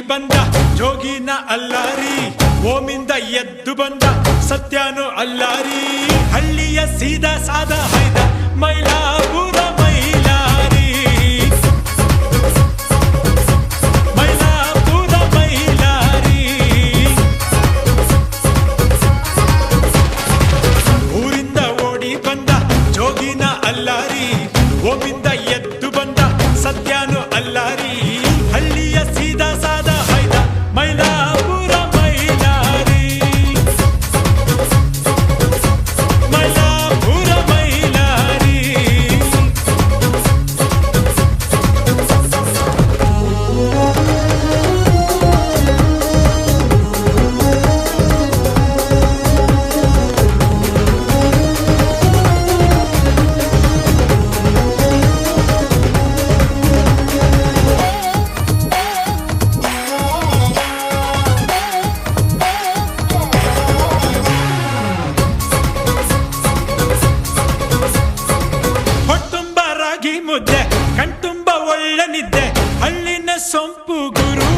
ಬಂದ ಜೋಗಿನ ಅಲ್ಲಾರಿ, ಓಮಿಂದ ಎದ್ದು ಬಂದ ಸತ್ಯನು ಅಲ್ಲಾರಿ. ಹಳ್ಳಿಯ ಸೀದಾ ಸಾದ ಹೈದ ಮೈಲಾಪುರ ಮೈಲಾರಿ, ಮೈಲಾಪುರ ಮೈಲಾರಿ. ಊರಿಂದ ಓಡಿ ಬಂದ ಜೋಗಿನ ಅಲ್ಲಾರಿ, ಓಮಿಂದ ಎದ್ದು ಬಂದ ಸತ್ಯನು ಅಲ್ಲಾರಿ. ಹಳ್ಳಿಯ ಸೀದಾ ಸಾದ ಹೈದ ಮೈಲಾಪುರ ಮೈಲಾರಿ, ಮೈಲಾಪುರ ಮೈಲಾರಿ. ಹೊಟ್ಟುಂಬ ರಾಗಿ ಮುದ್ದೆ, ಕಣ್ತುಂಬ ಒಳ್ಳೆ ನಿದ್ದೆ, ಹಳ್ಳಿನ ಸೊಂಪು ಗುರು.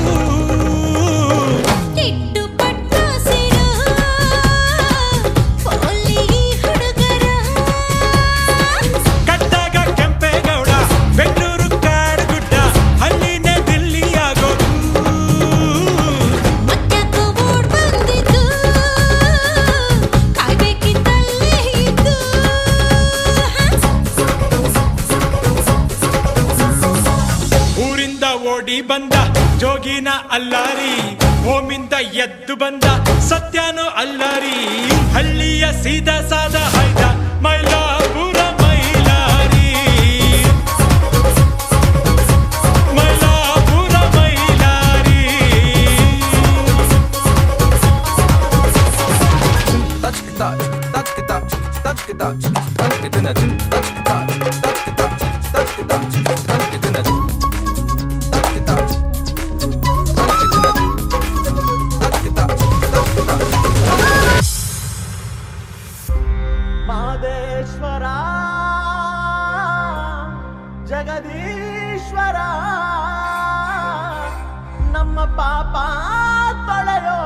ಟಿಟ್ಟು ಪಟ್ಟು ಸಿರು ಪೊಲ್ಲಿ ಹುಡುಗರ, ಕಟ್ಟಾಗ ಕೆಂಪೇಗೌಡ, ಬೆಂಗಳೂರು ಕಾಡುಗುಡ್ಡ, ಹಳ್ಳಿನ ದಿಲ್ಲಿಯಾಗೋದು. ಮತ್ಯಾಕೋ ಓಡ್ ಬಂದಿದ್ದು, ಕಾಯ್ಬೇಕಿತ್ತಲ್ಲೇ ಇದ್ದು. ಊರಿಂದ ಓಡಿ ಬಂದ ಜೋಗಿನ ಅಲ್ಲಾರಿ, ಓಮಿಂದ ಎದ್ದು ಬಂದ ಸತ್ಯನು ಅಲ್ಲಾರಿ. ಹಳ್ಳಿಯ ಸೀದಾ ಸಾದ ಹೈದ ಮೈಲಾಪುರ ಮೈಲಾರಿ, ಮೈಲಾಪುರ ಮೈಲಾರಿ. ಮಹದೇಶ್ವರ ಜಗದೀಶ್ವರ, ನಮ್ಮ ಪಾಪ ತೊಳೆಯೋ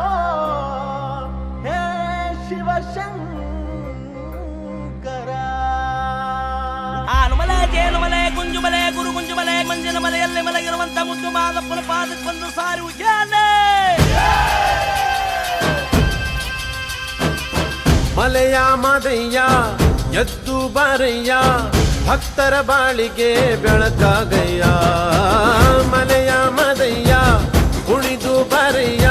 ಹೇ ಶಿವಶಂಕರ. ಆನುಮಲೆ ಜೇನುಮಲೆ ಗುಂಜುಮಲೆ ಗುರು ಗುಂಜುಮಲೆ ಮಂಜಿನ ಮಲೆಯಲ್ಲಿ ಮಲಗಿರುವಂತ ಮುದ್ದು ಮಾದಪ್ಪನ ಪಾದಕ್ಕೊಂದು ಸಾರಿ ಉಜ್ಜಾಲೆ. ಮಲೆಯ ಮದಯ್ಯ ಎದ್ದು ಬಾರಯ್ಯ, ಭಕ್ತರ ಬಾಳಿಗೆ ಬೆಳಕಾಗಯ್ಯ. ಮಲೆಯ ಮದಯ್ಯ ಕುಣಿದು ಬಾರಯ್ಯ,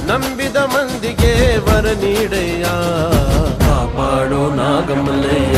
ನಂಬಿದ ಮಂದಿಗೆ ವರ ನೀಡಯ್ಯ. ಕಾಪಾಡೋ ನಾಗಮಲಯ್ಯ.